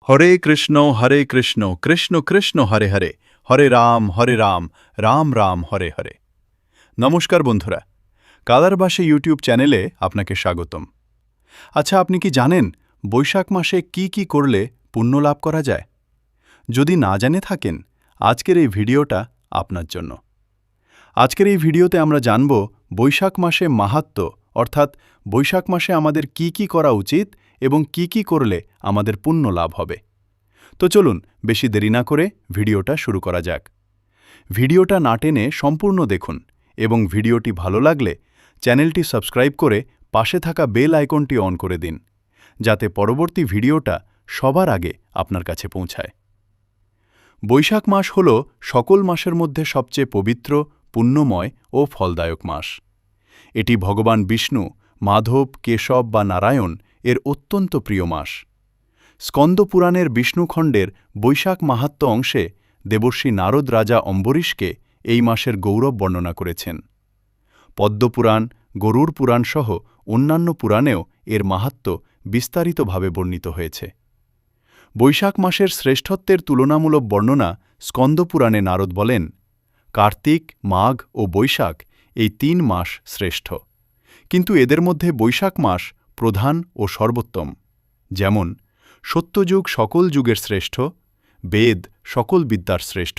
হরে কৃষ্ণ কৃষ্ণ কৃষ্ণ হরে হরে হরে রাম রাম রাম হরে হরে। নমস্কার বন্ধুরা, কালার ভাষা ইউটিউব চ্যানেলে আপনাকে স্বাগতম। আচ্ছা, আপনি কি জানেন বৈশাখ মাসে কি করলে পুণ্য লাভ করা যায়? যদি না জেনে থাকেন, আজকের এই ভিডিওটা আপনার জন্য। আজকের এই ভিডিওতে আমরা জানব বৈশাখ মাসে মাহাত্ম্য, অর্থাৎ বৈশাখ মাসে আমাদের কি করা উচিত এবং কি করলে আমাদের পুণ্য লাভ হবে। তো চলুন বেশি দেরি না করে ভিডিওটা শুরু করা যাক। ভিডিওটা না টেনে সম্পূর্ণ দেখুন এবং ভিডিওটি ভালো লাগলে চ্যানেলটি সাবস্ক্রাইব করে পাশে থাকা বেল আইকনটি অন করে দিন, যাতে পরবর্তী ভিডিওটা সবার আগে আপনার কাছে পৌঁছায়। বৈশাখ মাস হল সকল মাসের মধ্যে সবচেয়ে পবিত্র, পুণ্যময় ও ফলদায়ক মাস। এটি ভগবান বিষ্ণু, মাধব, কেশব বা নারায়ণ এর অত্যন্ত প্রিয় মাস। স্কন্দ পুরাণের বিষ্ণুখণ্ডের বৈশাখ মাহাত্ম্য অংশে দেবর্ষি নারদ রাজা অম্বরীশকে এই মাসের গৌরব বর্ণনা করেছেন। পদ্মপুরাণ, গরুড় পুরাণ সহ অন্যান্য পুরাণেও এর মাহাত্ম্য বিস্তারিতভাবে বর্ণিত হয়েছে। বৈশাখ মাসের শ্রেষ্ঠত্বের তুলনামূলক বর্ণনা স্কন্দপুরাণে নারদ বলেন, কার্তিক, মাঘ ও বৈশাখ এই ৩ মাস শ্রেষ্ঠ, কিন্তু এদের মধ্যে বৈশাখ মাস প্রধান ও সর্বোত্তম। যেমন সত্যযুগ সকল যুগের শ্রেষ্ঠ, বেদ সকল বিদ্যার শ্রেষ্ঠ,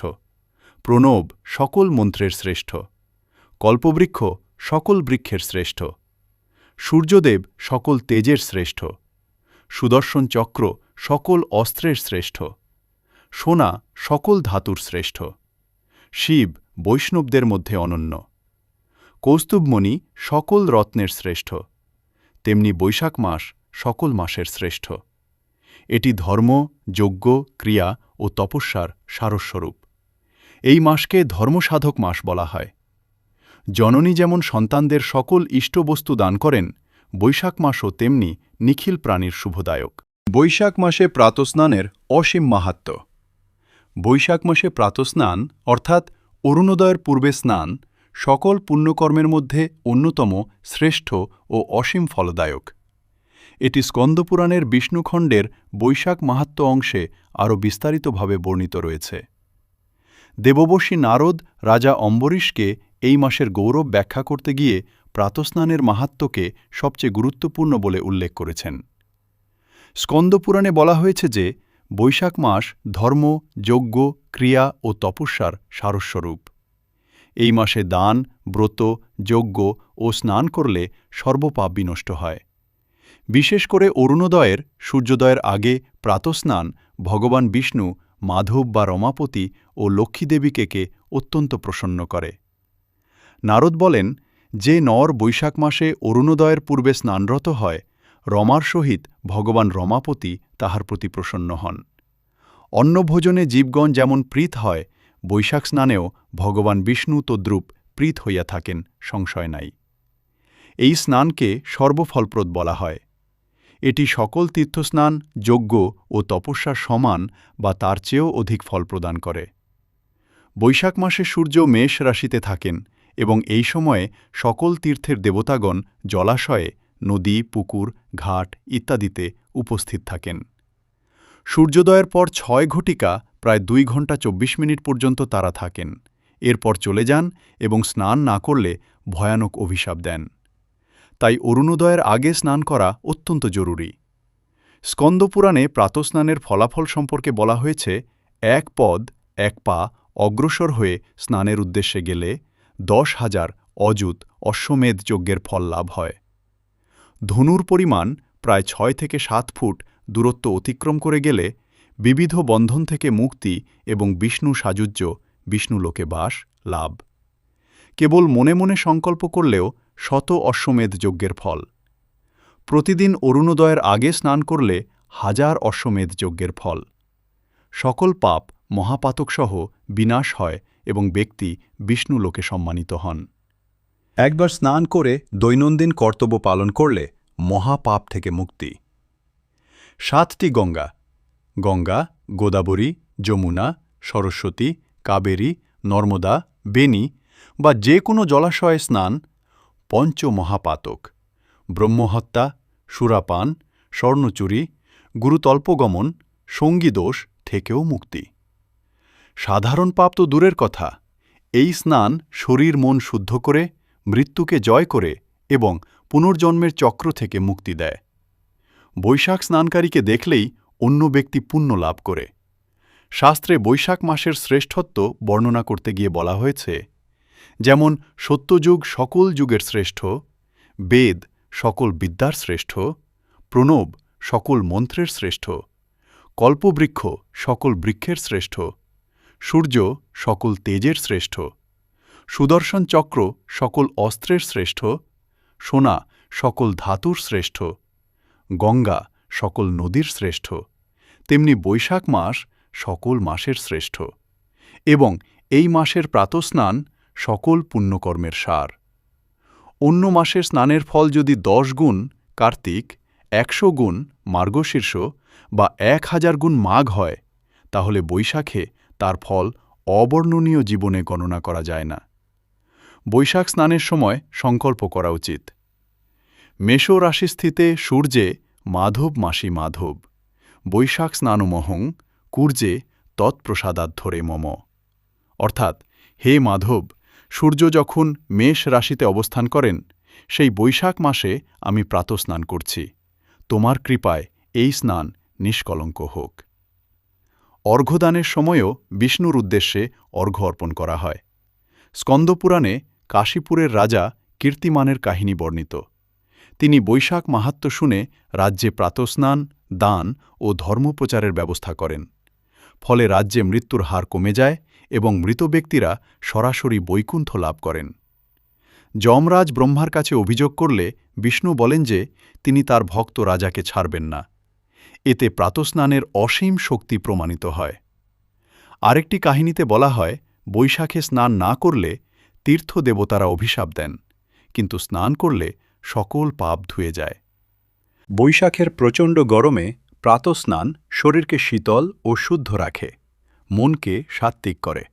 প্রণব সকল মন্ত্রের শ্রেষ্ঠ, কল্পবৃক্ষ সকল বৃক্ষের শ্রেষ্ঠ, সূর্যদেব সকল তেজের শ্রেষ্ঠ, সুদর্শন চক্র সকল অস্ত্রের শ্রেষ্ঠ, সোনা সকল ধাতুর শ্রেষ্ঠ, শিব বৈষ্ণবদের মধ্যে অনন্য, কৌস্তুভমণি সকল রত্নের শ্রেষ্ঠ। তেমনি বৈশাখ মাস সকল মাসের শ্রেষ্ঠ। এটি ধর্ম, যজ্ঞ, ক্রিয়া ও তপস্যার সারস্বরূপ। এই মাসকে ধর্মসাধক মাস বলা হয়। জননী যেমন সন্তানদের সকল ইষ্টবস্তু দান করেন, বৈশাখ মাসও তেমনি নিখিল প্রাণীর শুভদায়ক। বৈশাখ মাসে প্রাতঃস্নানের অসীম মাহাত্ম্য। বৈশাখ মাসে প্রাতঃস্নান অর্থাৎ অরুণোদয়ের পূর্বে স্নান সকল পুণ্যকর্মের মধ্যে অন্যতম, শ্রেষ্ঠ ও অসীম ফলদায়ক। এটি স্কন্দপুরাণের বিষ্ণুখণ্ডের বৈশাখ মাহাত্ম্য অংশে আরও বিস্তারিতভাবে বর্ণিত রয়েছে। দেববর্ষি নারদ রাজা অম্বরীশকে এই মাসের গৌরব ব্যাখ্যা করতে গিয়ে প্রাতঃস্নানের মাহাত্ম্যকে সবচেয়ে গুরুত্বপূর্ণ বলে উল্লেখ করেছেন। স্কন্দপুরাণে বলা হয়েছে যে বৈশাখ মাস ধর্ম, যজ্ঞ, ক্রিয়া ও তপস্যার সারস্বরূপ। এই মাসে দান, ব্রত, যজ্ঞ ও স্নান করলে সর্বপাপ বিনষ্ট হয়। বিশেষ করে অরুণোদয়ের, সূর্যোদয়ের আগে প্রাতঃস্নান ভগবান বিষ্ণু, মাধব বা রমাপতি ও লক্ষ্মীদেবীকে অত্যন্ত প্রসন্ন করে। নারদ বলেন, যে নর বৈশাখ মাসে অরুণোদয়ের পূর্বে স্নানরত হয়, রমার সহিত ভগবান রমাপতি তাহার প্রতি প্রসন্ন হন। অন্নভোজনে জীবগণ যেমন প্রীত হয়, বৈশাখ স্নানেও ভগবান বিষ্ণু তদ্রূপ প্রীত হইয়া থাকেন, সংশয় নাই। এই স্নানকে সর্বফলপ্রদ বলা হয়। এটি সকল তীর্থস্নান, যজ্ঞ ও তপস্যার সমান বা তার চেয়েও অধিক ফল প্রদান করে। বৈশাখ মাসে সূর্য মেষ রাশিতে থাকেন এবং এই সময়ে সকল তীর্থের দেবতাগণ জলাশয়ে, নদী, পুকুর, ঘাট ইত্যাদিতে উপস্থিত থাকেন। সূর্যোদয়ের পর ৬ ঘটিকা প্রায় ২ ঘণ্টা ২৪ মিনিট পর্যন্ত তারা থাকেন, এরপর চলে যান এবং স্নান না করলে ভয়ানক অভিশাপ দেন। তাই অরুণোদয়ের আগে স্নান করা অত্যন্ত জরুরি। স্কন্দপুরাণে প্রাতঃস্নানের ফলাফল সম্পর্কে বলা হয়েছে, ১ পদ ১ পা অগ্রসর হয়ে স্নানের উদ্দেশ্যে গেলে ১০,০০০ অযুত অশ্বমেধ যজ্ঞের ফল লাভ হয়। ধনুর পরিমাণ প্রায় ৬ থেকে ৭ ফুট দূরত্ব অতিক্রম করে গেলে বিবিধ বন্ধন থেকে মুক্তি এবং বিষ্ণু সাযুজ্য, বিষ্ণুলোকে বাস লাভ। কেবল মনে মনে সংকল্প করলেও ১০০ অশ্বমেধ যজ্ঞের ফল। প্রতিদিন অরুণোদয়ের আগে স্নান করলে ১০০০ অশ্বমেধ যজ্ঞের ফল। সকল পাপ, মহাপাতকসহ বিনাশ হয় এবং ব্যক্তি বিষ্ণুলোকে সম্মানিত হন। একবার স্নান করে দৈনন্দিন কর্তব্য পালন করলে মহাপাপ থেকে মুক্তি। ৭টি গঙ্গা: গঙ্গা, গোদাবরী, যমুনা, সরস্বতী, কাবেরী, নর্মদা, বেনী বা যে কোনো জলাশয়ে স্নান পঞ্চমহাপাতক: ব্রহ্মহত্যা, সুরাপান, স্বর্ণচুরি, গুরুতল্পগমন, সঙ্গী দোষ থেকেও মুক্তি। সাধারণ পাপ তো দূরের কথা, এই স্নান শরীর মন শুদ্ধ করে, মৃত্যুকে জয় করে এবং পুনর্জন্মের চক্র থেকে মুক্তি দেয়। বৈশাখ স্নানকারীকে দেখলেই অন্য ব্যক্তি পুণ্য লাভ করে। শাস্ত্রে বৈশাখ মাসের শ্রেষ্ঠত্ব বর্ণনা করতে গিয়ে বলা হয়েছে, যেমন সত্যযুগ সকল যুগের শ্রেষ্ঠ, বেদ সকল বিদ্যার শ্রেষ্ঠ, প্রণব সকল মন্ত্রের শ্রেষ্ঠ, কল্পবৃক্ষ সকল বৃক্ষের শ্রেষ্ঠ, সূর্য সকল তেজের শ্রেষ্ঠ, সুদর্শন চক্র সকল অস্ত্রের শ্রেষ্ঠ, সোনা সকল ধাতুর শ্রেষ্ঠ, গঙ্গা সকল নদীর শ্রেষ্ঠ, তেমনি বৈশাখ মাস সকল মাসের শ্রেষ্ঠ এবং এই মাসের প্রাতঃস্নান সকল পুণ্যকর্মের সার। অন্য মাসের স্নানের ফল যদি 10 গুণ কার্তিক, 100 গুণ মার্গশীর্ষ বা 1000 গুণ মাঘ হয়, তাহলে বৈশাখে তার ফল অবর্ণনীয় জীবনে গণনা করা যায় না। বৈশাখ স্নানের সময় সংকল্প করা উচিত। মেষ রাশিস্থিতে সূর্যে মাধব মাসি মাধব, বৈশাখ স্নানমহং কূর্যে তৎপ্রসাদাধ্বরে মম। অর্থাৎ, হে মাধব, সূর্য যখন মেষ রাশিতে অবস্থান করেন, সেই বৈশাখ মাসে আমি প্রাতঃস্নান করছি। তোমার কৃপায় এই স্নান নিষ্কলঙ্ক হোক। অর্ঘ্যদানের সময়ও বিষ্ণুর উদ্দেশ্যে অর্ঘ্য অর্পণ করা হয়। স্কন্দপুরাণে কাশীপুরের রাজা কীর্তিমানের কাহিনী বর্ণিত। তিনি বৈশাখ মাহাত্ম্য শুনে রাজ্যে প্রাতঃস্নান, দান ও ধর্মপ্রচারের ব্যবস্থা করেন। ফলে রাজ্যে মৃত্যুর হার কমে যায় এবং মৃত ব্যক্তিরা সরাসরি বৈকুণ্ঠ লাভ করেন। যমরাজ ব্রহ্মার কাছে অভিযোগ করলে বিষ্ণু বলেন যে তিনি তার ভক্ত রাজাকে ছাড়বেন না। এতে প্রাতঃস্নানের অসীম শক্তি প্রমাণিত হয়। আরেকটি কাহিনীতে বলা হয়, বৈশাখে স্নান না করলে তীর্থদেবতারা অভিশাপ দেন, কিন্তু স্নান করলে সকল পাপ ধুয়ে যায়। বৈশাখের প্রচণ্ড গরমে প্রাতঃস্নান শরীরকে শীতল ও শুদ্ধ রাখে, মনকে সাত্ত্বিক করে।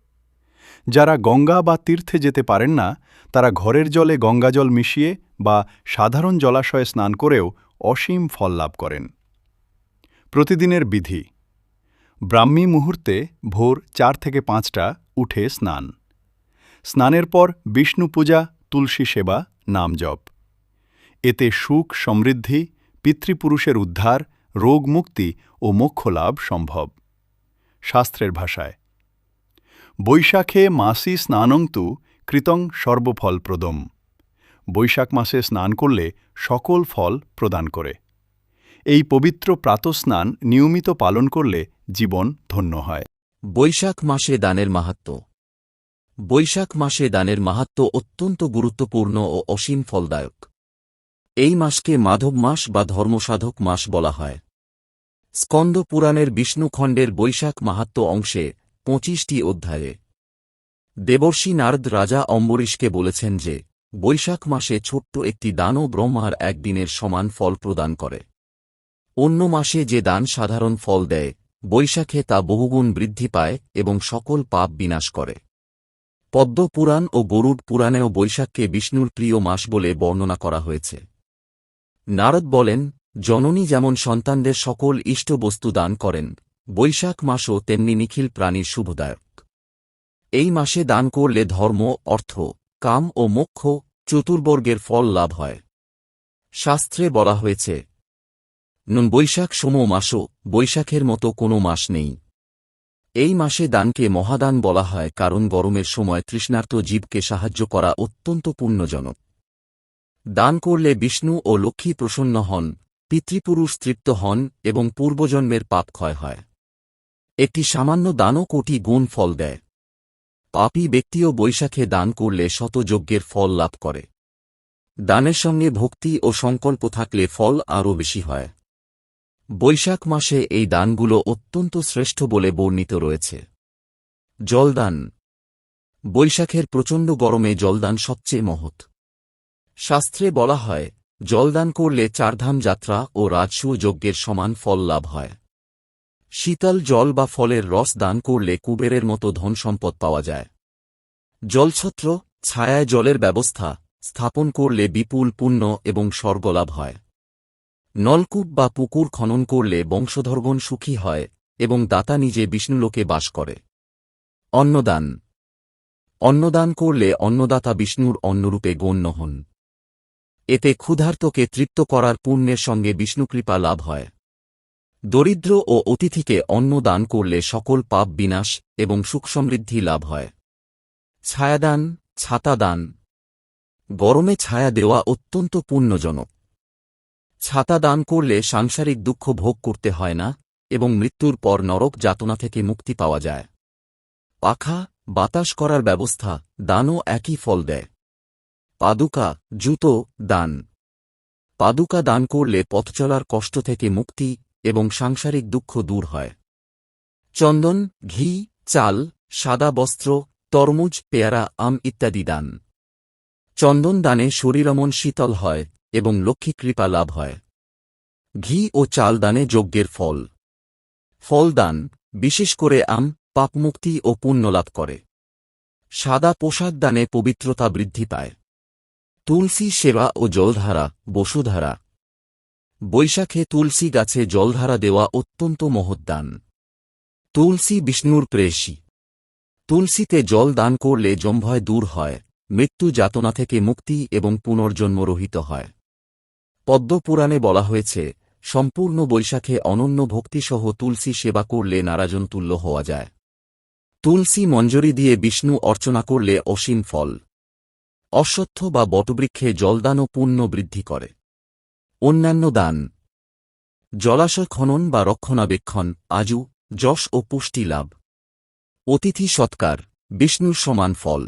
যারা গঙ্গা বা তীর্থে যেতে পারেন না, তারা ঘরের জলে গঙ্গাজল মিশিয়ে বা সাধারণ জলাশয়ে স্নান করেও অসীম ফল লাভ করেন। প্রতিদিনের বিধি: ব্রাহ্মী মুহূর্তে ভোর 4 থেকে 5টা উঠে স্নান। স্নানের পর বিষ্ণু পূজা, তুলসী সেবা, নাম জপ। এতে সুখ সমৃদ্ধি, পিতৃপুরুষের উদ্ধার, রোগ মুক্তি ও মোক্ষলাভ সম্ভব। শাস্ত্রের ভাষায়, বৈশাখে মাসি স্নানং তু কৃতং সর্বফলপ্রদম। বৈশাখ মাসে স্নান করলে সকল ফল প্রদান করে। এই পবিত্র প্রাতঃস্নান নিয়মিত পালন করলে জীবন ধন্য হয়। বৈশাখ মাসে দানের মাহাত্ম্য। বৈশাখ মাসে দানের মাহাত্ম্য অত্যন্ত গুরুত্বপূর্ণ ও অসীম ফলদায়ক। এই মাসকে মাধব মাস বা ধর্মসাধক মাস বলা হয়। স্কন্দ পুরাণের বিষ্ণুখণ্ডের বৈশাখ মাহাত্ম্য অংশে 25টি অধ্যায়ে দেবর্ষি নারদ রাজা অম্বরীশকে বলেছেন যে বৈশাখ মাসে ছোট্ট একটি দানও ব্রহ্মার একদিনের সমান ফল প্রদান করে। অন্য মাসে যে দান সাধারণ ফল দেয়, বৈশাখে তা বহুগুণ বৃদ্ধি পায় এবং সকল পাপ বিনাশ করে। পদ্ম পুরাণ ও গরুড় পুরাণেও বৈশাখকে বিষ্ণুর প্রিয় মাস বলে বর্ণনা করা হয়েছে। নারদ বলেন, জননী যেমন সন্তানদের সকল ইষ্ট বস্তু দান করেন, বৈশাখ মাসও তেমনি নিখিল প্রাণীর শুভদায়ক। এই মাসে দান করলে ধর্ম, অর্থ, কাম ও মোক্ষ চতুর্বর্গের ফল লাভ হয়। শাস্ত্রে বলা হয়েছে, বৈশাখ সম মাসও, বৈশাখের মতো কোনো মাস নেই। এই মাসে দানকে মহাদান বলা হয় কারণ গরমের সময় তৃষ্ণার্ত জীবকে সাহায্য করা অত্যন্ত পুণ্যজনক। দান করলে বিষ্ণু ও লক্ষ্মী প্রসন্ন হন, পিতৃপুরুষ তৃপ্ত হন এবং পূর্বজন্মের পাপ ক্ষয় হয়। একটি সামান্য দানও কোটি গুণ ফল দেয়। পাপী ব্যক্তিও বৈশাখে দান করলে শতযজ্ঞের ফল লাভ করে। দানের সঙ্গে ভক্তি ও সংকল্প থাকলে ফল আরও বেশি হয়। বৈশাখ মাসে এই দানগুলো অত্যন্ত শ্রেষ্ঠ বলে বর্ণিত রয়েছে। জলদান। বৈশাখের প্রচণ্ড গরমে জলদান সবচেয়ে মহৎ। শাস্ত্রে বলা হয়, জলদান করলে চারধাম যাত্রা ও রাজসূয় যজ্ঞের সমান ফল লাভ হয়। শীতল জল বা ফলের রস দান করলে কুবেরের মতো ধন সম্পদ পাওয়া যায়। জলছত্র, ছায়ায় জলের ব্যবস্থা স্থাপন করলে বিপুল পুণ্য এবং স্বর্গলাভ হয়। নলকূপ বা পুকুর খনন করলে বংশধরগণ সুখী হয় এবং দাতা নিজে বিষ্ণুলোকে বাস করে। অন্নদান। অন্নদান করলে অন্নদাতা বিষ্ণুর অন্নরূপে গণ্য হন। এতে ক্ষুধার্তকে তৃপ্ত করার পুণ্যের সঙ্গে বিষ্ণুকৃপা লাভ হয়। দরিদ্র ও অতিথিকে অন্ন দান করলে সকল পাপ বিনাশ এবং সুখসমৃদ্ধি লাভ হয়। ছায়াদান, ছাতা দান। গরমে ছায়া দেওয়া অত্যন্ত পুণ্যজনক। ছাতা দান করলে সাংসারিক দুঃখ ভোগ করতে হয় না এবং মৃত্যুর পর নরক যাতনা থেকে মুক্তি পাওয়া যায়। পাখা, বাতাস করার ব্যবস্থা দানও একই ফল দেয়। পাদুকা, জুতো দান। পাদুকা দান করলে পথ চলার কষ্ট থেকে মুক্তি এবং সাংসারিক দুঃখ দূর হয়। চন্দন, ঘি, চাল, সাদা বস্ত্র, তরমুজ, পেয়ারা, আম ইত্যাদি দান। চন্দন দানে শরীরমন শীতল হয় এবং লক্ষ্মী কৃপা লাভ হয়। ঘি ও চাল দানে যজ্ঞের ফল। ফল দান, বিশেষ করে আম, পাপমুক্তি ও পুণ্য লাভ করে। সাদা পোশাক দানে পবিত্রতা বৃদ্ধি পায়। তুলসী সেবা ও জলধারা, বসুধারা। বৈশাখে তুলসী গাছে জলধারা দেওয়া অত্যন্ত মহৎ দান। তুলসী বিষ্ণুর প্রেয়সী। তুলসীতে জল দান করলে যমভয় দূর হয়, মৃত্যু যাতনা থেকে মুক্তি এবং পুনর্জন্ম রহিত হয়। পদ্মপুরাণে বলা হয়েছে, সম্পূর্ণ বৈশাখে অনন্য ভক্তিসহ তুলসী সেবা করলে নারাজন তুল্য হওয়া যায়। তুলসী মঞ্জরি দিয়ে বিষ্ণু অর্চনা করলে অসীম ফল। অশ্বত্থ বা বটবৃক্ষে জলদানও পুণ্য বৃদ্ধি করে। অন্যান্য দান। জলাশয় খনন বা রক্ষণাবেক্ষণ, আজু, যশ ও পুষ্টি লাভ। অতিথি সৎকার, বিষ্ণুর সমান ফল।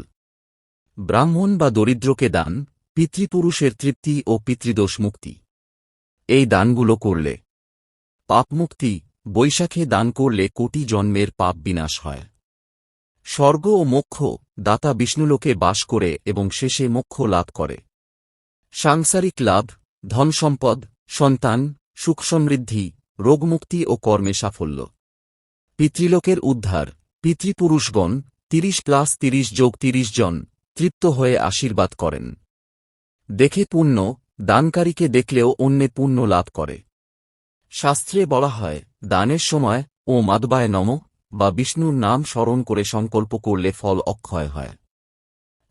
ব্রাহ্মণ বা দরিদ্রকে দান, পিতৃপুরুষের তৃপ্তি ও পিতৃদোষ মুক্তি। এই দানগুলো করলে পাপমুক্তি। বৈশাখে দান করলে কোটি জন্মের পাপ বিনাশ হয়। স্বর্গ ও মোক্ষ, দাতা বিষ্ণুলোকে বাস করে এবং শেষে মোক্ষ লাভ করে। সাংসারিক লাভ, ধনসম্পদ, সন্তান, সুখসমৃদ্ধি, রোগমুক্তি ও কর্মে সাফল্য। পিতৃলোকের উদ্ধার, পিতৃপুরুষগণ 30+30+30 জন তৃপ্ত হয়ে আশীর্বাদ করেন। দেখে পুণ্য, দানকারীকে দেখলেও অন্যে পুণ্য লাভ করে। শাস্ত্রে বলা হয়, দানের সময় ও মাদবায় নমঃ বা বিষ্ণুর নাম স্মরণ করে সংকল্প করলে ফল অক্ষয় হয়।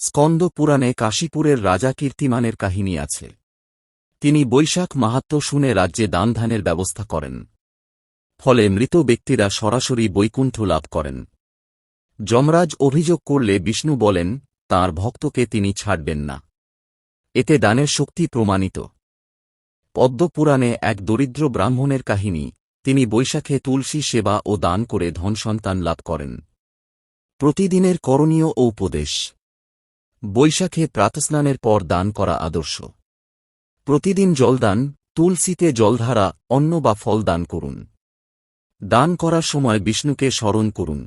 স্কন্দ পুরাণে কাশীপুরের রাজা কীর্তিমানের কাহিনী আছে। তিনি বৈশাখ মাহাত্ম্য শুনে রাজ্যে দানধানের ব্যবস্থা করেন। ফলে মৃত ব্যক্তিরা সরাসরি বৈকুণ্ঠ লাভ করেন। যমরাজ অভিযোগ করলে বিষ্ণু বলেন, তাঁর ভক্তকে তিনি ছাড়বেন না। এতে দানের শক্তি প্রমাণিত। পদ্মপুরাণে এক দরিদ্র ব্রাহ্মণের কাহিনী, তিনি বৈশাখে তুলসী সেবা ও দান করে ধনসন্তান লাভ করেন। প্রতিদিনের করণীয় ও উপদেশ। বৈশাখে প্রাতস্নানের পর দান করা আদর্শ। প্রতিদিন জলদান, তুলসীতে জলধারা, অন্ন বা ফল দান করুন। দান করার সময় বিষ্ণুকে স্মরণ করুন।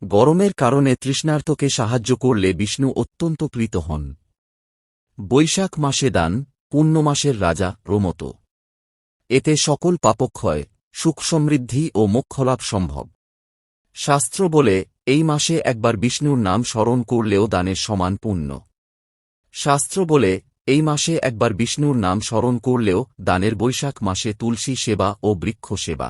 গরমের কারণে তৃষ্ণার্তকে সাহায্য করলে বিষ্ণু অত্যন্ত প্রীত হন। বৈশাখ মাসে দান, পুণ্যমাসের রাজা প্রমত। এতে সকল পাপক্ষয়, সুখ সমৃদ্ধি ও মোক্ষলাভ সম্ভব। শাস্ত্র বলে, এই মাসে একবার বিষ্ণুর নাম স্মরণ করলেও দানের সমান পুণ্য। শাস্ত্র বলে, এই মাসে একবার বিষ্ণুর নাম স্মরণ করলেও দানের। বৈশাখ মাসে তুলসী সেবা ও বৃক্ষ সেবা।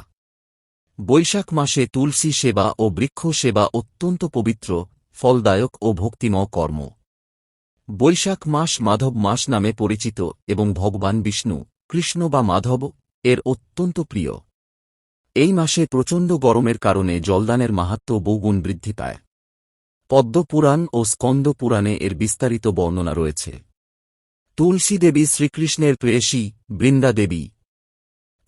বৈশাখ মাসে তুলসী সেবা ও বৃক্ষ সেবা অত্যন্ত পবিত্র, ফলদায়ক ও ভক্তিময় কর্ম। বৈশাখ মাস মাধব মাস নামে পরিচিত এবং ভগবান বিষ্ণু, কৃষ্ণ বা মাধব এর অত্যন্ত প্রিয়। এই মাসে প্রচণ্ড গরমের কারণে জলদানের মাহাত্ম্য বহুগুণ বৃদ্ধি পায়। পদ্মপুরাণ ও স্কন্দ পুরাণে এর বিস্তারিত বর্ণনা রয়েছে। তুলসী দেবী শ্রীকৃষ্ণের প্রেয়সী, বৃন্দা দেবী।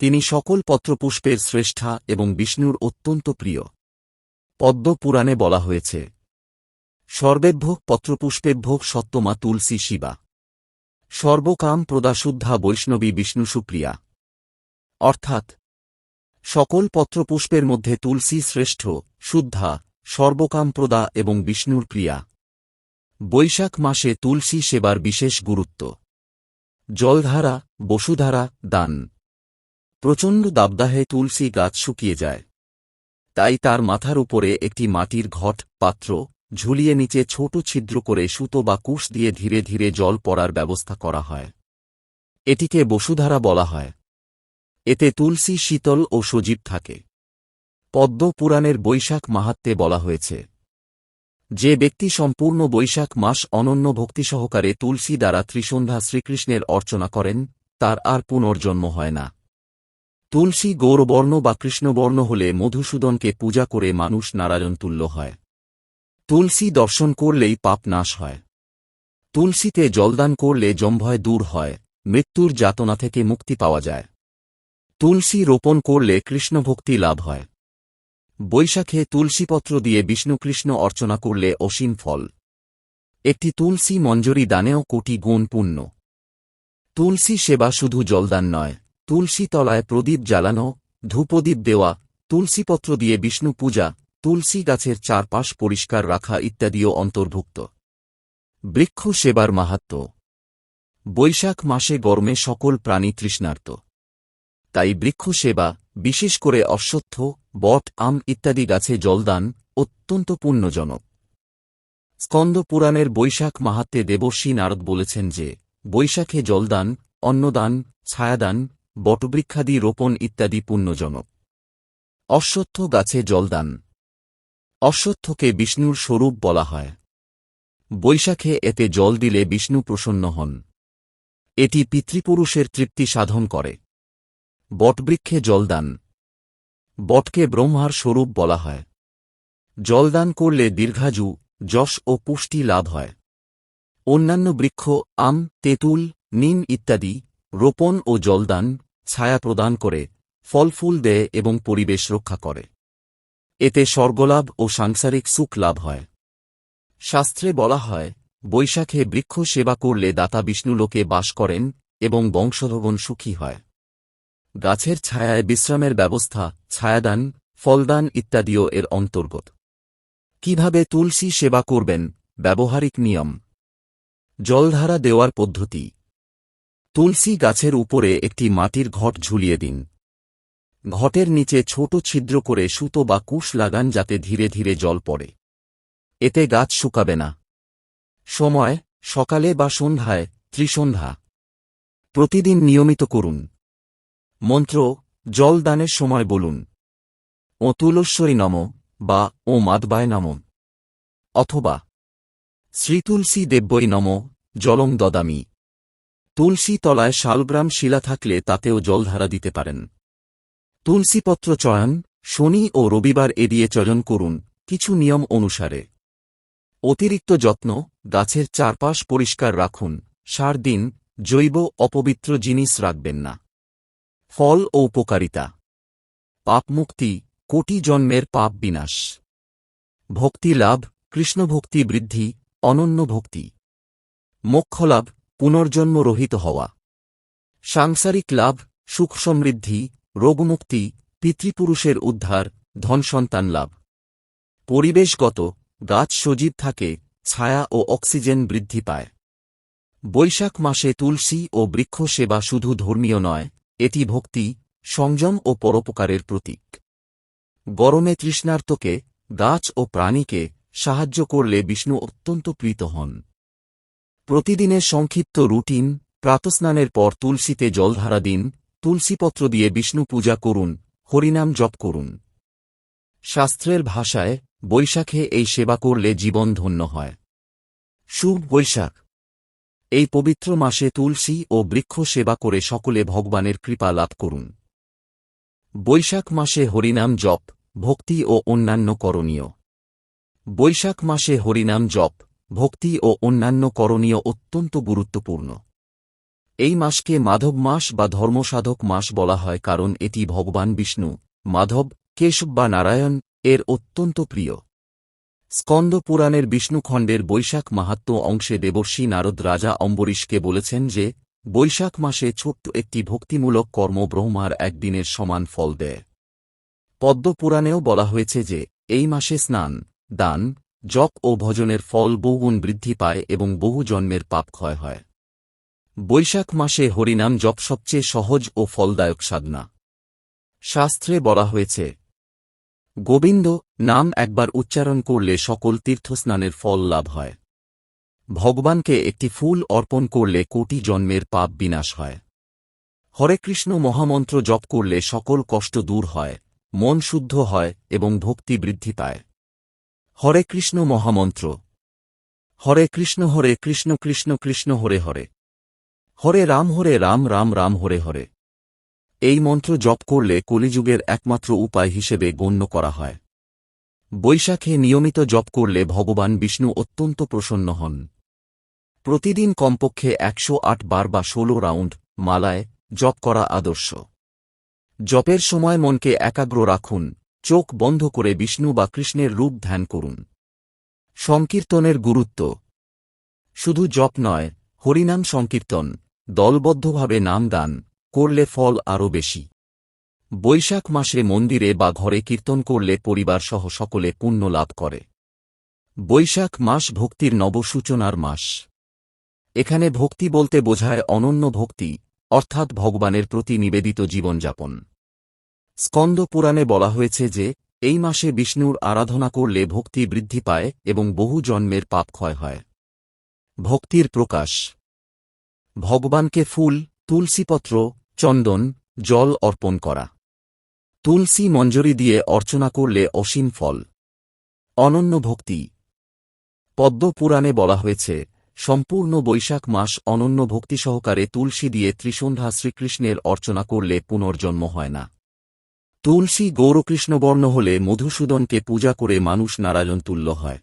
তিনি সকল পত্রপুষ্পের শ্রেষ্ঠা এবং বিষ্ণুর অত্যন্ত প্রিয়। পদ্ম পুরাণে বলা হয়েছে, সর্বেভ্য পত্রপুষ্পেভ্য সত্যমা তুলসী শিবা। সর্বকাম প্রদা শুদ্ধা বৈষ্ণবী বিষ্ণু সুপ্রিয়া। অর্থাৎ সকল পত্রপুষ্পের মধ্যে তুলসী শ্রেষ্ঠ, শুদ্ধা, সর্বকাম প্রদা এবং বিষ্ণুর প্রিয়া। বৈশাখ মাসে তুলসী সেবার বিশেষ গুরুত্ব। জলধারা, বসুধারা, দান। প্রচণ্ড দাবদাহে তুলসী গাছ শুকিয়ে যায়। তাই তার মাথার উপরে একটি মাটির ঘট, পাত্র ঝুলিয়ে নিচে ছোট ছিদ্র করে সুতো বা কুশ দিয়ে ধীরে ধীরে জল পড়ার ব্যবস্থা করা হয়। এটিকে বসুধারা বলা হয়। এতে তুলসী শীতল ও সজীব থাকে। পদ্ম পুরাণের বৈশাখ মাহাত্ম্যে বলা হয়েছে, যে ব্যক্তি সম্পূর্ণ বৈশাখ মাস অনন্য ভক্তি সহকারে তুলসী দ্বারা ত্রিসন্ধ্যা শ্রীকৃষ্ণের অর্চনা করেন, তার আর পুনর্জন্ম হয় না। তুলসী গৌরবর্ণ বা কৃষ্ণবর্ণ হলে মধুসূদনকে পূজা করে মানুষ নারায়ণ তুল্য হয়। তুলসী দর্শন করলেই পাপ নাশ হয়। তুলসীতে জলদান করলে যমভয় দূর হয়, মৃত্যুর যাতনা থেকে মুক্তি পাওয়া যায়। তুলসী রোপণ করলে কৃষ্ণভক্তি লাভ হয়। বৈশাখে তুলসীপত্র দিয়ে বিষ্ণুকৃষ্ণ অর্চনা করলে অসীম ফল। একটি তুলসী মঞ্জরি দানেও কোটি গুণ পুণ্য। তুলসী সেবা শুধু জলদান নয়, তুলসী তলায় প্রদীপ জ্বালানো, ধূপদীপ দেওয়া, তুলসীপত্র দিয়ে বিষ্ণু পূজা, তুলসী গাছের চারপাশ পরিষ্কার রাখা ইত্যাদিও অন্তর্ভুক্ত। বৃক্ষ সেবার মাহাত্ম্য। বৈশাখ মাসে গরমে সকল প্রাণী তৃষ্ণার্ত। তাই বৃক্ষ সেবা, বিশেষ করে অশ্বত্থ, বট, আম ইত্যাদি গাছে জলদান অত্যন্ত পুণ্যজনক। স্কন্দ পুরাণের বৈশাখ মাহাত্ম্যে দেবর্ষি নারদ বলেছেন যে, বৈশাখে জলদান, অন্নদান, ছায়াদান, বটবৃক্ষাদি রোপণ ইত্যাদি পুণ্যজনক। অশ্বত্থ গাছে জলদান। অশ্বত্থকে বিষ্ণুর স্বরূপ বলা হয়। বৈশাখে এতে জল দিলে বিষ্ণু প্রসন্ন হন। এটি পিতৃপুরুষের তৃপ্তি সাধন করে। বটবৃক্ষে জলদান। বটকে ব্রহ্মার স্বরূপ বলা হয়। জলদান করলে দীর্ঘাযু, যশ ও পুষ্টি লাভ হয়। অন্যান্য বৃক্ষ, আম, তেঁতুল, নিম ইত্যাদি রোপণ ও জলদান, ছায়া প্রদান করে, ফলফুল দেয় এবং পরিবেশ রক্ষা করে। এতে স্বর্গলাভ ও সাংসারিক সুখ লাভ হয়। শাস্ত্রে বলা হয়, বৈশাখে বৃক্ষ সেবা করলে দাতা বিষ্ণু লোকে বাস করেন এবং বংশধগণ সুখী হয়। গাছের ছায়ায় বিশ্রামের ব্যবস্থা, ছায়াদান, ফলদান ইত্যাদিও এর অন্তর্গত। কিভাবে তুলসী সেবা করবেন, ব্যবহারিক নিয়ম। জলধারা দেওয়ার পদ্ধতি। তুলসী গাছের উপরে একটি মাটির ঘট ঝুলিয়ে দিন। ঘটের নিচে ছোট ছিদ্র করে সুতো বা কুশ লাগান যাতে ধীরে ধীরে জল পড়ে। এতে গাছ শুকাবে না। সময়, সকালে বা সন্ধ্যায়, ত্রিসন্ধ্যা। প্রতিদিন নিয়মিত করুন। মন্ত্র, জল দানের সময় বলুন, ও তুলস্বরী নম বা ও মাধবায় নম, অথবা শ্রীতুলসী দেব্যই নম জলং দদামি। তুলসী তলায় শালগ্রাম শিলা থাকলে তাতেও জলধারা দিতে পারেন। তুলসীপত্র চয়ন, শনি ও রবিবার এড়িয়ে চয়ন করুন কিছু নিয়ম অনুসারে। অতিরিক্ত যত্ন, গাছের চারপাশ পরিষ্কার রাখুন, সার দিন, জৈব অপবিত্র জিনিস রাখবেন না। ফল ও উপকারিতা। পাপ মুক্তি, কোটি জন্মের পাপ বিনাশ। ভক্তি লাভ, কৃষ্ণভক্তি বৃদ্ধি, অনন্য ভক্তি। মোক্ষলাভ, পুনর্জন্ম রহিত হওয়া। সাংসারিক লাভ, সুখ সমৃদ্ধি, রোগমুক্তি, পিতৃপুরুষের উদ্ধার, ধনসন্তান লাভ। পরিবেশগত, গাছ সজীব থাকে, ছায়া ও অক্সিজেন বৃদ্ধি পায়। বৈশাখ মাসে তুলসী ও বৃক্ষ সেবা শুধু ধর্মীয় নয়, এটি ভক্তি, সংযম ও পরোপকারের প্রতীক। গরমে তৃষ্ণার্তকে, গাছ ও প্রাণীকে সাহায্য করলে বিষ্ণু অত্যন্ত প্রীত হন। প্রতিদিনের সংক্ষিপ্ত রুটিন। প্রাতস্নানের পর তুলসীতে জলধারা দিন, তুলসীপত্র দিয়ে বিষ্ণু পূজা করুন, হরিনাম জপ করুন। শাস্ত্রের ভাষায়, বৈশাখে এই সেবা করলে জীবন ধন্য হয়। শুভ বৈশাখ। এই পবিত্র মাসে তুলসী ও বৃক্ষ সেবা করে সকলে ভগবানের কৃপা লাভ করুন। বৈশাখ মাসে হরিনাম জপ, ভক্তি ও অন্যান্য করণীয়। বৈশাখ মাসে হরিনাম জপ, ভক্তি ও অন্যান্য করণীয় অত্যন্ত গুরুত্বপূর্ণ। এই মাসকে মাধব মাস বা ধর্মসাধক মাস বলা হয় কারণ এটি ভগবান বিষ্ণু, মাধব, কেশব বা নারায়ণ এর অত্যন্ত প্রিয়। স্কন্দ পুরাণের বিষ্ণুখণ্ডের বৈশাখ মাহাত্ম্য অংশে দেবর্ষি নারদ রাজা অম্বরীশকে বলেছেন যে, বৈশাখ মাসে ছোট্ট একটি ভক্তিমূলক কর্ম ব্রহ্মার একদিনের সমান ফল দেয়। পদ্ম পুরাণেও বলা হয়েছে যে, এই মাসে স্নান, দান, জপ ও ভজনের ফল বহুগুণ বৃদ্ধি পায় এবং বহু জন্মের পাপ ক্ষয় হয়। বৈশাখ মাসে হরিনাম জপ সবচেয়ে সহজ ও ফলদায়ক সাধনা। শাস্ত্রে বলা হয়েছে, গোবিন্দ নাম একবার উচ্চারণ করলে সকল তীর্থস্নানের ফল লাভ হয়। ভগবানকে একটি ফুল অর্পণ করলে কোটি জন্মের পাপ বিনাশ হয়। হরে কৃষ্ণ মহামন্ত্র জপ করলে সকল কষ্ট দূর হয়, মন শুদ্ধ হয় এবং ভক্তি বৃদ্ধি পায়। হরে কৃষ্ণ মহামন্ত্র। হরে কৃষ্ণ কৃষ্ণ কৃষ্ণ হরে হরে, হরে রাম রাম রাম হরে হরে। এই মন্ত্র জপ করলে কলিযুগের একমাত্র উপায় হিসেবে গণ্য করা হয়। বৈশাখে নিয়মিত জপ করলে ভগবান বিষ্ণু অত্যন্ত প্রসন্ন হন। প্রতিদিন কমপক্ষে 108 বার বা 16 রাউন্ড মালায় জপ করা আদর্শ। জপের সময় মনকে একাগ্র রাখুন, চোখ বন্ধ করে বিষ্ণু বা কৃষ্ণের রূপ ধ্যান করুন। সংকীর্তনের গুরুত্ব। শুধু জপ নয়, হরিনাম সংকীর্তন, দলবদ্ধভাবে নাম দান করলে ফল আরও বেশি। বৈশাখ মাসে মন্দিরে বা ঘরে কীর্তন করলে পরিবারসহ সকলে পুণ্য লাভ করে। বৈশাখ মাস ভক্তির নবসূচনার মাস। এখানে ভক্তি বলতে বোঝায় অনন্য ভক্তি, অর্থাৎ ভগবানের প্রতি নিবেদিত জীবনযাপন। স্কন্দ পুরাণে বলা হয়েছে যে এই মাসে বিষ্ণুর আরাধনা করলে ভক্তি বৃদ্ধি পায় এবং বহু জন্মের পাপ ক্ষয় হয়। ভক্তির প্রকাশ। ভগবানকে ফুল, তুলসীপত্র, চন্দন, জল অর্পণ করা। তুলসী মঞ্জরি দিয়ে অর্চনা করলে অসীম ফল। অনন্য ভক্তি। পদ্ম পুরাণে বলা হয়েছে সম্পূর্ণ বৈশাখ মাস অনন্য ভক্তি সহকারে তুলসী দিয়ে ত্রিসন্ধ্যা শ্রীকৃষ্ণের অর্চনা করলে পুনর্জন্ম হয় না। তুলসী গৌরকৃষ্ণবর্ণ হলে মধুসূদনকে পূজা করে মানুষ নারায়ণ তুল্য হয়।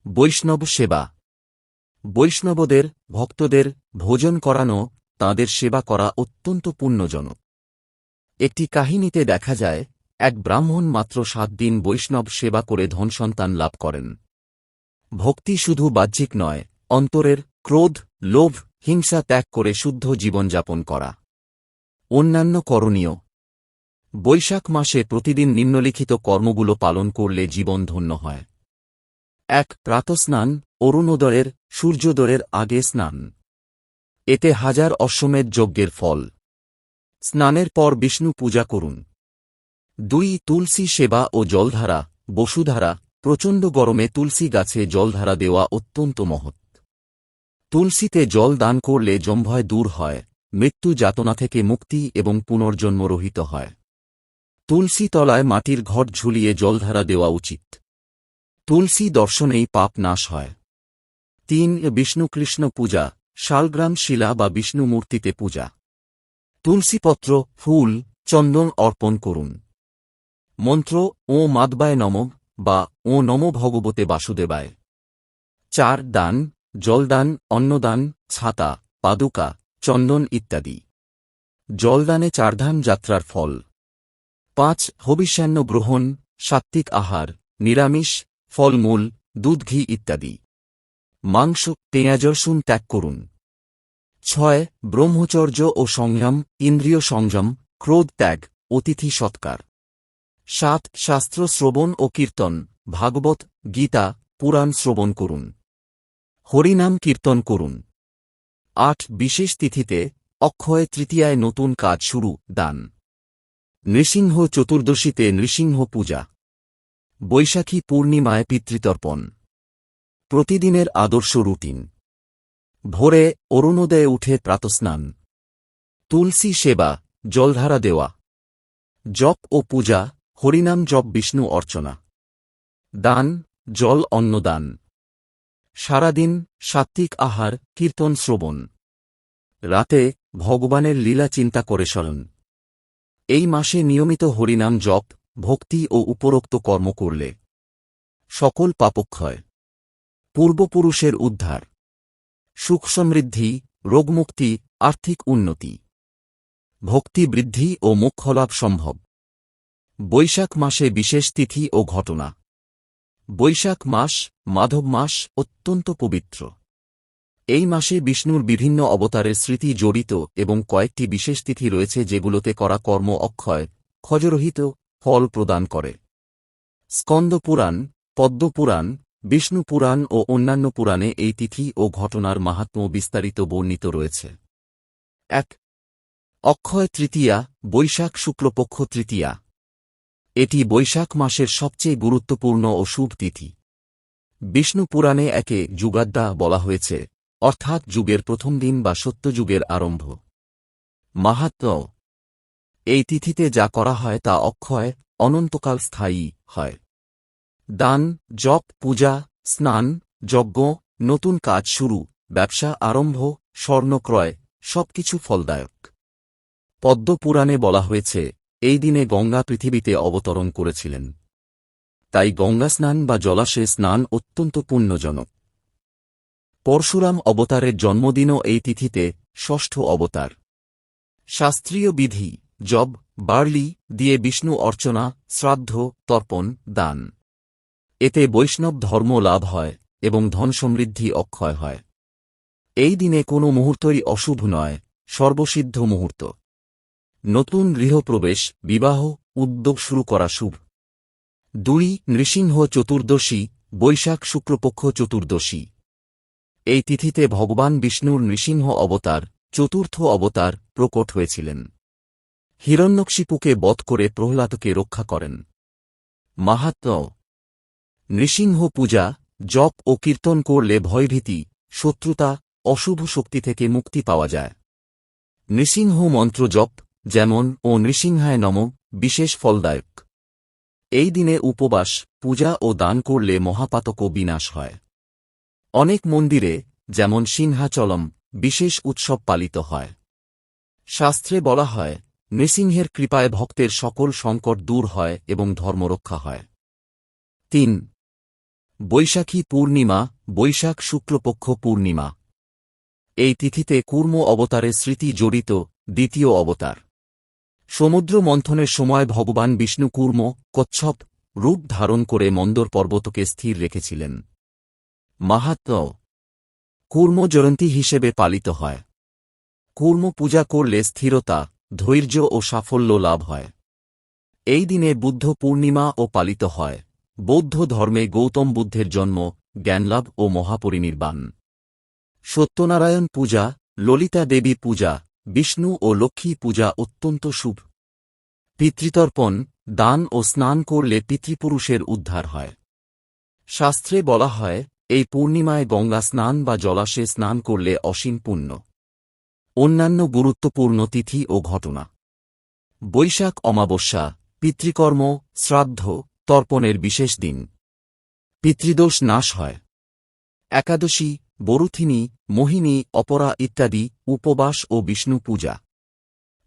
বৈষ্ণব সেবা। বৈষ্ণবদের, ভক্তদের ভোজন করানো, তাঁদের সেবা করা অত্যন্ত পুণ্যজনক। একটি কাহিনীতে দেখা যায় এক ব্রাহ্মণ মাত্র 7 দিন বৈষ্ণব সেবা করে ধনসন্তান লাভ করেন। ভক্তি শুধু বাহ্যিক নয়, অন্তরের ক্রোধ, লোভ, হিংসা ত্যাগ করে শুদ্ধ জীবনযাপন করা। অন্যান্য করণীয়। বৈশাখ মাসে প্রতিদিন নিম্নলিখিত কর্মগুলো পালন করলে জীবন ধন্য হয়। 1. প্রাতঃস্নান, অরুণোদয়ের, সূর্যোদয়ের আগে স্নান। এতে 1000 অশ্বমেধ যজ্ঞের ফল। স্নানের পর বিষ্ণু পূজা করুন। 2. তুলসী সেবা ও জলধারা, বসুধারা। প্রচণ্ড গরমে তুলসী গাছে জলধারা দেওয়া অত্যন্ত মহৎ। তুলসীতে জল দান করলে যমভয় দূর হয়, মৃত্যু যাতনা থেকে মুক্তি এবং পুনর্জন্ম রহিত হয়। তুলসী তলায় মাটির ঘট ঝুলিয়ে জলধারা দেওয়া উচিত। তুলসী দর্শনেই পাপ নাশ হয়। 3. বিষ্ণু কৃষ্ণ পূজা, শালগ্রাম শিলা বা বিষ্ণু মূর্তিতে পূজা। তুলসীপত্র, ফুল, চন্দন অর্পণ করুন। মন্ত্র ও মাদবায় নমঃ বা ও নমো ভগবতে বাসুদেবায়। 4. দান, জলদান, অন্নদান, ছাতা, পাদুকা, চন্দন ইত্যাদি। জলদানে 4 ধাম যাত্রার ফল। 5. হবিষ্যান্ন গ্রহণ, সাত্ত্বিক আহার, নিরামিষ, ফলমূল, দুধ ঘি ইত্যাদি। মাংস, পেঁয়াজ রসুন ত্যাগ করুন। 6. ব্রহ্মচর্য ও সংযম, ইন্দ্রিয় সংযম, ক্রোধ ত্যাগ, অতিথি সৎকার। 7. শাস্ত্র শ্রবণ ও কীর্তন, ভাগবত, গীতা, পুরাণ শ্রবণ করুন। হরিনাম কীর্তন করুন। 8. বিশেষ তিথিতে, অক্ষয় তৃতীয়ায় নতুন কাজ শুরু, দান। নৃসিংহ চতুর্দশীতে নৃসিংহ পূজা। বৈশাখী পূর্ণিমায় পিতৃতর্পণ। প্রতিদিনের আদর্শ রুটিন। ভোরে অরুণোদয়ে উঠে প্রাতঃস্নান। তুলসী সেবা, জলধারা দেওয়া। জপ ও পূজা, হরিনাম জপ, বিষ্ণু অর্চনা। দান, জল অন্নদান। সারাদিন সাত্ত্বিক আহার, কীর্তন শ্রবণ। রাতে ভগবানের লীলা চিন্তা করে স্মরণ। এই মাসে নিয়মিত হরিনাম জপ, ভক্তি ও উপরোক্ত কর্ম করলে সকল পাপক্ষয়, পূর্বপুরুষের উদ্ধার, সুখ সমৃদ্ধি, রোগমুক্তি, আর্থিক উন্নতি, ভক্তি বৃদ্ধি ও মোক্ষলাভ সম্ভব। বৈশাখ মাসে বিশেষ তিথি ও ঘটনা। বৈশাখ মাস, মাধব মাস অত্যন্ত পবিত্র। এই মাসে বিষ্ণুর বিভিন্ন অবতারের স্মৃতি জড়িত এবং কয়েকটি বিশেষ তিথি রয়েছে যেগুলোতে করা কর্ম অক্ষয়, ক্ষয়রহিত ফল প্রদান করে। স্কন্দ পুরাণ, পদ্ম পুরাণ, বিষ্ণু পুরাণ ও অন্যান্য পুরাণে এই তিথি ও ঘটনার মাহাত্ম্য বিস্তারিত বর্ণিত রয়েছে। 1. অক্ষয় তৃতীয়া, বৈশাখ শুক্লপক্ষ তৃতীয়া। এটি বৈশাখ মাসের সবচেয়ে গুরুত্বপূর্ণ ও শুভ তিথি। বিষ্ণু পুরাণে একে যুগাদ্যা বলা হয়েছে, অর্থাৎ যুগের প্রথম দিন বা সত্যযুগের আরম্ভ। মাহাত্ম্য। এই তিথিতে যা করা হয় তা অক্ষয়, অনন্তকাল স্থায়ী হয়। দান, জপ, পূজা, স্নান, যজ্ঞ, নতুন কাজ শুরু, ব্যবসা আরম্ভ, স্বর্ণ ক্রয়, সবকিছু ফলদায়ক। পদ্মপুরাণে বলা হয়েছে, এই দিনে গঙ্গা পৃথিবীতে অবতরণ করেছিলেন। তাই গঙ্গা স্নান বা জলাশয়ে স্নান অত্যন্ত পুণ্যজনক। পরশুরাম অবতারের জন্মদিনও এই তিথিতে, ষষ্ঠ অবতার। শাস্ত্রীয় বিধি: জব, বার্লি দিয়ে বিষ্ণু অর্চনা, শ্রাদ্ধ, তর্পণ, দান। এতে বৈষ্ণব ধর্ম লাভ হয় এবং ধন সমৃদ্ধি অক্ষয় হয়। এই দিনে কোনো মুহূর্তই অশুভ নয়, সর্বসিদ্ধ মুহূর্ত। নতুন গৃহপ্রবেশ, বিবাহ, উদ্যোগ শুরু করা শুভ। 2 নৃসিংহ চতুর্দশী, বৈশাখ শুক্লপক্ষ চতুর্দশী। এই তিথিতে ভগবান বিষ্ণুর নৃসিংহ অবতার, চতুর্থ অবতার, প্রকট হয়েছিলেন। হিরণ্যকশিপুকে বধ করে প্রহ্লাদকে রক্ষা করেন। মাহাত্ম্য: নৃসিংহ পূজা, জপ ও কীর্তন করলে ভয়ভীতি, শত্রুতা, অশুভ শক্তি থেকে মুক্তি পাওয়া যায়। নৃসিংহ মন্ত্র জপ, যেমন ও নৃসিংহায় নমঃ, বিশেষ ফলদায়ক। এই দিনে উপবাস, পূজা ও দান করলে মহাপাতক বিনাশ হয়। অনেক মন্দিরে, যেমন সিংহাচলম, বিশেষ উৎসব পালিত হয়। শাস্ত্রে বলা হয়, নৃসিংহের কৃপায় ভক্তের সকল সংকট দূর হয় এবং ধর্মরক্ষা হয়। 3 বৈশাখী পূর্ণিমা, বৈশাখ শুক্লপক্ষ পূর্ণিমা। এই তিথিতে কূর্ম অবতারের স্মৃতি জড়িত, দ্বিতীয় অবতার। সমুদ্র মন্থনের সময় ভগবান বিষ্ণু কূর্ম, কচ্ছপ রূপ ধারণ করে মন্দর পর্বতকে স্থির রেখেছিলেন। মাহাত্ম্য: কূর্ম জয়ন্তী হিসেবে পালিত হয়। কূর্ম পূজা করলে স্থিরতা, ধৈর্য ও সাফল্য লাভ হয়। এই দিনে বুদ্ধ পূর্ণিমা ও পালিত হয়। বৌদ্ধ ধর্মে গৌতম বুদ্ধের জন্ম, জ্ঞানলাভ ও মহাপরিনির্বাণ। সত্যনারায়ণ পূজা, ললিতা দেবী পূজা, বিষ্ণু ও লক্ষ্মী পূজা অত্যন্ত শুভ। পিতৃতর্পণ, দান ও স্নান করলে পিতৃপুরুষের উদ্ধার হয়। শাস্ত্রে বলা হয়, এই পূর্ণিমায় গঙ্গা স্নান বা জলাশয়ে স্নান করলে অসীম পুণ্য। অন্যান্য গুরুত্বপূর্ণ তিথি ও ঘটনা: বৈশাখ অমাবস্যা, পিতৃকর্ম, শ্রাদ্ধ, তর্পণের বিশেষ দিন। পিতৃদোষ নাশ হয়। একাদশী, বরুথিনী, মোহিনী, অপরা ইত্যাদি, উপবাস ও বিষ্ণু পূজা।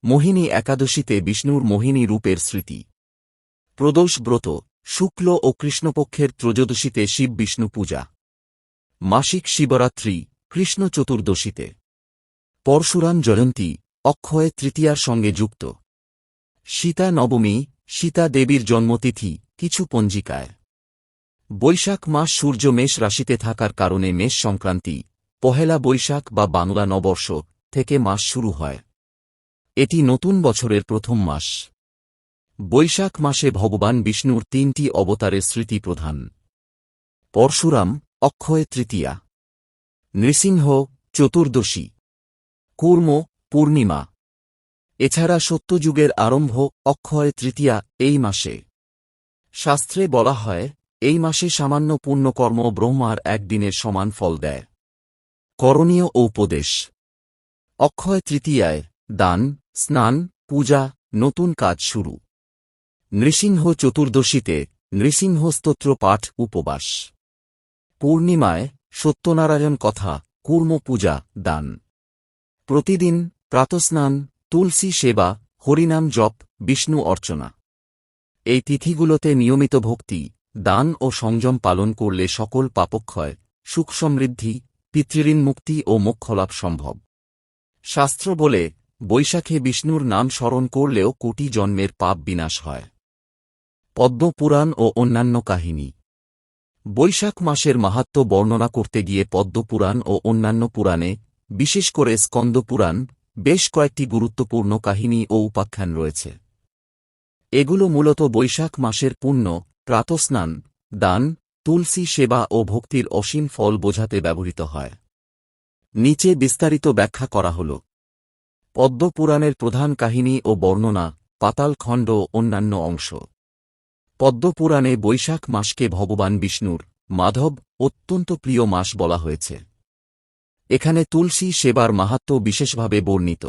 মোহিনী একাদশীতে বিষ্ণুর মোহিনী রূপের স্মৃতি। প্রদোষ ব্রত, শুক্ল ও কৃষ্ণপক্ষের ত্রয়োদশীতে শিব বিষ্ণু পূজা। মাসিক শিবরাত্রি, কৃষ্ণ চতুর্দশীতে। পরশুরাম জয়ন্তী, অক্ষয় তৃতীয়ার সঙ্গে যুক্ত। সীতা নবমী, সীতা দেবীর জন্মতিথি, কিছু পঞ্জিকায়। বৈশাখ মাস সূর্য মেষ রাশিতে থাকার কারণে মেষ সংক্রান্তি, পহেলা বৈশাখ বা বাংলা নববর্ষ থেকে মাস শুরু হয়। এটি নতুন বছরের প্রথম মাস। বৈশাখ মাসে ভগবান বিষ্ণুর 3টি অবতারের স্মৃতি প্রধান। পরশুরাম, অক্ষয় তৃতীয়া। নৃসিংহ, চতুর্দশী। কূর্ম, পূর্ণিমা। এছাড়া সত্যযুগের আরম্ভ, অক্ষয় তৃতীয়া, এই মাসে। শাস্ত্রে বলা হয়, এই মাসে সামান্য পুণ্যকর্ম ব্রহ্মার একদিনের সমান ফল দেয়। করণীয় ও উপদেশ: অক্ষয় তৃতীয়ায় দান, স্নান, পূজা, নতুন কাজ শুরু। নৃসিংহ চতুর্দশীতে নৃসিংহ স্তোত্র পাঠ, উপবাস। পূর্ণিমায় সত্যনারায়ণ কথা, কূর্ম পূজা, দান। প্রতিদিন প্রাতঃস্নান, তুলসী সেবা, হরিনাম জপ, বিষ্ণু অর্চনা। এই তিথিগুলোতে নিয়মিত ভক্তি, দান ও সংযম পালন করলে সকল পাপক্ষয়, সুখ সমৃদ্ধি, পিতৃঋণ মুক্তি ও মোক্ষলাভ সম্ভব। শাস্ত্র বলে, বৈশাখে বিষ্ণুর নাম স্মরণ করলেও কোটি জন্মের পাপ বিনাশ হয়। পদ্মপুরাণ ও অন্যান্য কাহিনী: বৈশাখ মাসের মাহাত্ম্য বর্ণনা করতে গিয়ে পদ্মপুরাণ ও অন্যান্য পুরাণে, বিশেষ করে স্কন্দ পুরাণ, বেশ কয়েকটি গুরুত্বপূর্ণ কাহিনী ও উপাখ্যান রয়েছে। এগুলো মূলত বৈশাখ মাসের পুণ্য, প্রাতঃস্নান, দান, তুলসী সেবা ও ভক্তির অসীম ফল বোঝাতে ব্যবহৃত হয়। নিচে বিস্তারিত ব্যাখ্যা করা হল। পদ্মপুরাণের প্রধান কাহিনী ও বর্ণনা, পাতালখণ্ড ও অন্যান্য অংশ। পদ্মপুরাণে বৈশাখ মাসকে ভগবান বিষ্ণুর, মাধব, অত্যন্ত প্রিয় মাস বলা হয়েছে। এখানে তুলসী সেবার মাহাত্ম্য বিশেষভাবে বর্ণিত।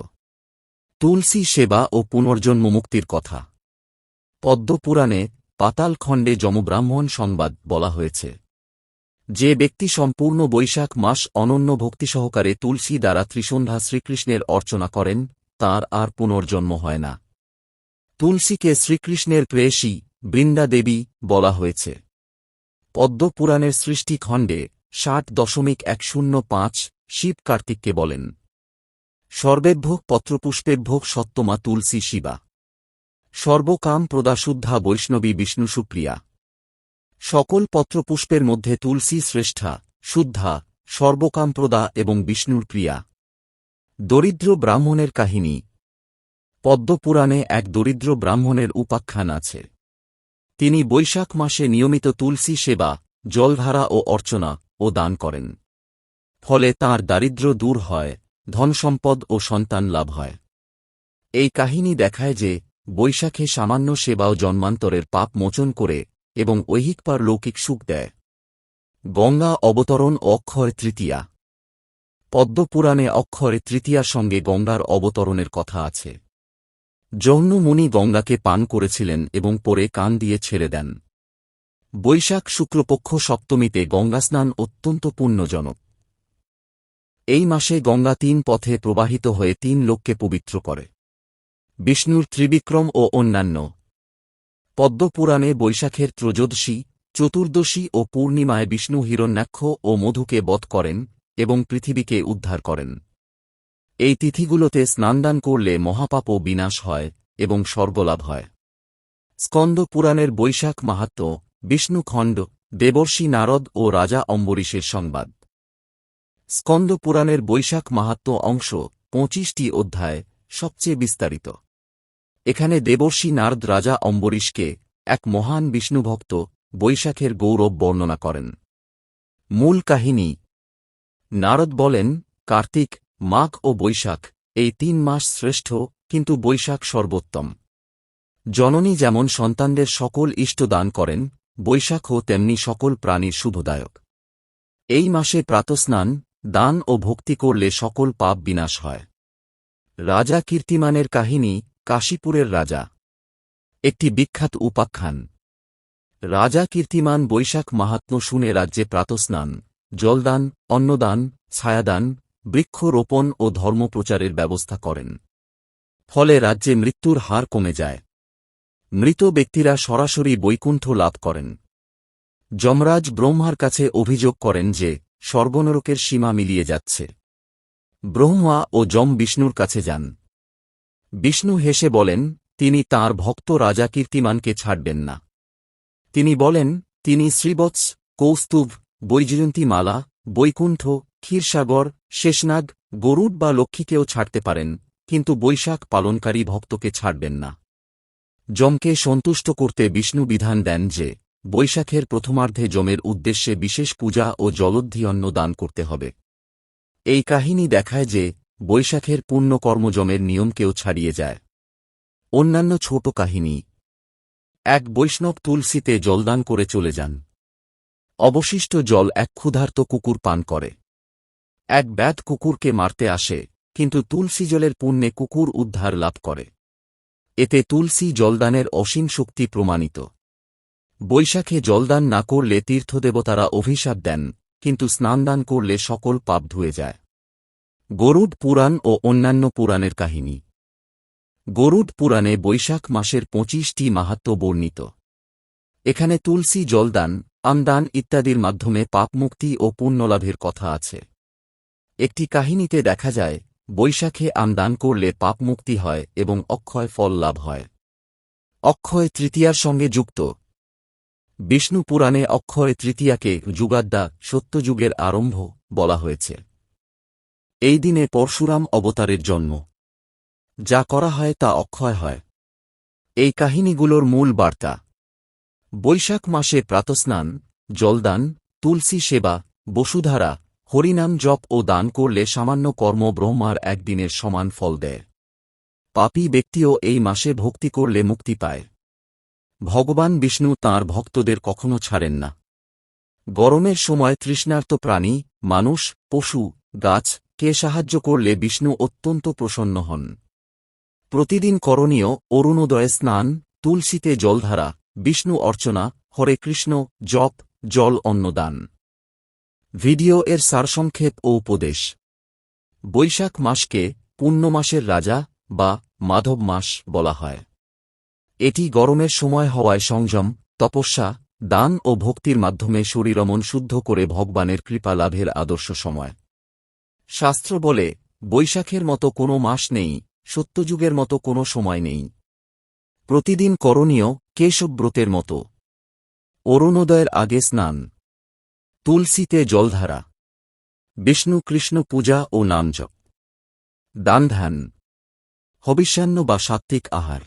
তুলসী সেবা ও পুনর্জন্ম মুক্তির কথা। পদ্মপুরাণে পাতালখণ্ডে যমব্রাহ্মণ সংবাদ বলা হয়েছে। যে ব্যক্তি সম্পূর্ণ বৈশাখ মাস অনন্য ভক্তি সহকারে তুলসী দ্বারা ত্রিসন্ধ্যা শ্রীকৃষ্ণের অর্চনা করেন, তার আর পুনর্জন্ম হয় না। তুলসীকে শ্রীকৃষ্ণের প্রেয়সী, বৃন্দা দেবী বলা হয়েছে। পদ্মপুরাণের সৃষ্টি খণ্ডে 60.105 শিব কার্তিককে বলেন, সর্বেভ্যোগ পত্রপুষ্পেভ্যোগ সত্তমা তুলসী শিবা, সর্বকাম প্রদা শুদ্ধা বৈষ্ণবী বিষ্ণু সুপ্রিয়া। সকল পত্রপুষ্পের মধ্যে তুলসী শ্রেষ্ঠা, শুদ্ধা, সর্বকাম প্রদা এবং বিষ্ণুর প্রিয়া। দরিদ্র ব্রাহ্মণের কাহিনী। পদ্মপুরাণে এক দরিদ্র ব্রাহ্মণের উপাখ্যান আছে। তিনি বৈশাখ মাসে নিয়মিত তুলসী সেবা, জলধারা ও অর্চনা ও দান করেন। ফলে তাঁর দারিদ্র্য দূর হয়, ধনসম্পদ ও সন্তান লাভ হয়। এই কাহিনী দেখায় যে বৈশাখে সামান্য সেবাও জন্মান্তরের পাপ মোচন করে এবং ঐহিক পারলৌকিক সুখ দেয়। গঙ্গা অবতরণ ও অক্ষয় তৃতীয়া। পদ্মপুরাণে অক্ষয় তৃতীয়ার সঙ্গে গঙ্গার অবতরণের কথা আছে। জৌন মুনি গঙ্গাকে পান করেছিলেন এবং পরে কান দিয়ে ছেড়ে দেন। বৈশাখ শুক্লপক্ষ সপ্তমীতে গঙ্গাস্নান অত্যন্ত পুণ্যজনক। এই মাসে গঙ্গা 3 পথে প্রবাহিত হয়ে 3 লোককে পবিত্র করে। বিষ্ণুর ত্রিবিক্রম ও অন্যান্য। পদ্মপুরাণে বৈশাখের ত্রয়োদশী, চতুর্দশী ও পূর্ণিমায় বিষ্ণু হিরণ্যাক্ষ ও মধুকে বধ করেন এবং পৃথিবীকে উদ্ধার করেন। এই তিথিগুলোতে স্নানদান করলে মহাপাপও বিনাশ হয় এবং স্বর্গলাভ হয়। স্কন্দ পুরাণের বৈশাখ মাহাত্ম্য। বিষ্ণুখণ্ড, দেবর্ষি নারদ ও রাজা অম্বরীশের সংবাদ। স্কন্দ পুরাণের বৈশাখ মাহাত্ম্য অংশ 25টি অধ্যায়, সবচেয়ে বিস্তারিত। এখানে দেবর্ষি নারদ রাজা অম্বরীশকে, এক মহান বিষ্ণুভক্ত, বৈশাখের গৌরব বর্ণনা করেন। মূল কাহিনী। নারদ বলেন, কার্তিক, মাঘ ও বৈশাখ এই 3 মাস শ্রেষ্ঠ, কিন্তু বৈশাখ সর্বোত্তম। জননী যেমন সন্তানদের সকল ইষ্ট দান করেন, বৈশাখও তেমনি সকল প্রাণীর শুভদায়ক। এই মাসে প্রাতঃস্নান, দান ও ভক্তি করলে সকল পাপ বিনাশ হয়। রাজা কীর্তিমানের কাহিনী। কাশীপুরের রাজা। একটি বিখ্যাত উপাখ্যান। রাজা কীর্তিমান বৈশাখ মাহাত্ম্য শুনে রাজ্যে প্রাতঃস্নান, জলদান, অন্নদান, ছায়াদান, বৃক্ষ রোপণ ও ধর্মপ্রচারের ব্যবস্থা করেন। ফলে রাজ্যে মৃত্যুর হার কমে যায়। মৃত ব্যক্তিরা সরাসরি বৈকুণ্ঠ লাভ করেন। যমরাজ ব্রহ্মার কাছে অভিযোগ করেন যে স্বর্গনরকের সীমা মিলিয়ে যাচ্ছে। ব্রহ্মা ও যম বিষ্ণুর কাছে যান। বিষ্ণু হেসে বলেন, তিনি তাঁর ভক্ত রাজা কীর্তিমানকে ছাড়বেন না। তিনি বলেন, তিনি শ্রীবৎস, কৌস্তুভ, বৈজয়ন্তী মালা, বৈকুণ্ঠ, ক্ষীরসাগর, শেষনাগ, গরুড বা লক্ষ্মীকেও ছাড়তে পারেন, কিন্তু বৈশাখ পালনকারী ভক্তকে ছাড়বেন না। যমকে সন্তুষ্ট করতে বিষ্ণু বিধান দেন যে বৈশাখের প্রথমার্ধে যমের উদ্দেশ্যে বিশেষ পূজা ও জলধিঅন্ন দান করতে হবে। এই কাহিনী দেখায় যে বৈশাখের পুণ্যকর্ম যমের নিয়মকেও ছাড়িয়ে যায়। অন্যান্য ছোট কাহিনী। এক বৈষ্ণব তুলসীতে জলদান করে চলে যান। অবশিষ্ট জল এক ক্ষুধার্ত কুকুর পান করে। এক ব্যাধ কুকুরকে মারতে আসে, কিন্তু তুলসী জলের পুণ্যে কুকুর উদ্ধার লাভ করে। এতে তুলসী জলদানের অসীম শক্তি প্রমাণিত। বৈশাখে জলদান না করলে তীর্থদেবতারা অভিশাপ দেন, কিন্তু স্নানদান করলে সকল পাপ ধুয়ে যায়। গরুড পুরাণ ও অন্যান্য পুরাণের কাহিনী। গরুড পুরাণে বৈশাখ মাসের 25টি মাহাত্ম্য বর্ণিত। এখানে তুলসী জলদান, আমদান ইত্যাদির মাধ্যমে পাপমুক্তি ও পুণ্যলাভের কথা আছে। একটি কাহিনীতে দেখা যায়, বৈশাখে আমদান করলে পাপমুক্তি হয় এবং অক্ষয় ফল লাভ হয়। অক্ষয় তৃতীয়ার সঙ্গে যুক্ত। বিষ্ণু পুরাণে অক্ষয় তৃতীয়াকে যুগাদ্যা, সত্যযুগের আরম্ভ বলা হয়েছে। এই দিনে পরশুরাম অবতারের জন্ম। যা করা হয় তা অক্ষয় হয়। এই কাহিনীগুলোর মূল বার্তা। বৈশাখ মাসে প্রাতঃস্নান, জলদান, তুলসী সেবা, বসুধারা, হরিনাম জপ ও দান করলে সামান্য কর্ম ব্রহ্মার একদিনের সমান ফল দেয়। পাপী ব্যক্তিও এই মাসে ভক্তি করলে মুক্তি পায়। ভগবান বিষ্ণু তাঁর ভক্তদের কখনো ছাড়েন না। গরমের সময় তৃষ্ণার্ত প্রাণী, মানুষ, পশু, গাছ কে সাহায্য করলে বিষ্ণু অত্যন্ত প্রসন্ন হন। প্রতিদিন করণীয় অরুণোদয়ে স্নান, তুলসীতে জলধারা, বিষ্ণু অর্চনা, হরে কৃষ্ণ জপ, জল অন্নদান। ভিডিও এর সারসংক্ষেপ ও উপদেশ। বৈশাখ মাসকে পুণ্যমাসের রাজা বা মাধব মাস বলা হয়। এটি গরমের সময় হওয়ায় সংযম, তপস্যা, দান ও ভক্তির মাধ্যমে শরীর ও মন শুদ্ধ করে ভগবানের কৃপা লাভের আদর্শ সময়। শাস্ত্র বলে, বৈশাখের মতো কোনো মাস নেই, সত্যযুগের মতো কোনো সময় নেই। প্রতিদিন করণীয় কেশবব্রতের মতো। অরুণোদয়ের আগে স্নান, তুলসীতে জলধারা, বিষ্ণু কৃষ্ণ পূজা ও নামজপ, দান ধ্যান, হবিষ্যান্ন বা সাত্ত্বিক আহার।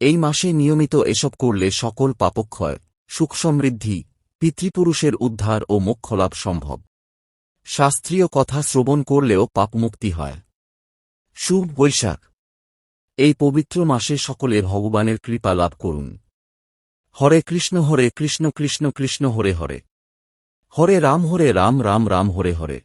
এই মাসে নিয়মিত এসব করলে সকল পাপক্ষয়, সুখ সমৃদ্ধি, পিতৃপুরুষের উদ্ধার ও মোক্ষলাভ সম্ভব। শাস্ত্রীয় কথা শ্রবণ করলেও পাপমুক্তি হয়। শুভ বৈশাখ। এই পবিত্র মাসে সকলে ভগবানের কৃপা লাভ করুন। হরে কৃষ্ণ কৃষ্ণ কৃষ্ণ হরে হরে, হরে রাম রাম রাম হরে হরে।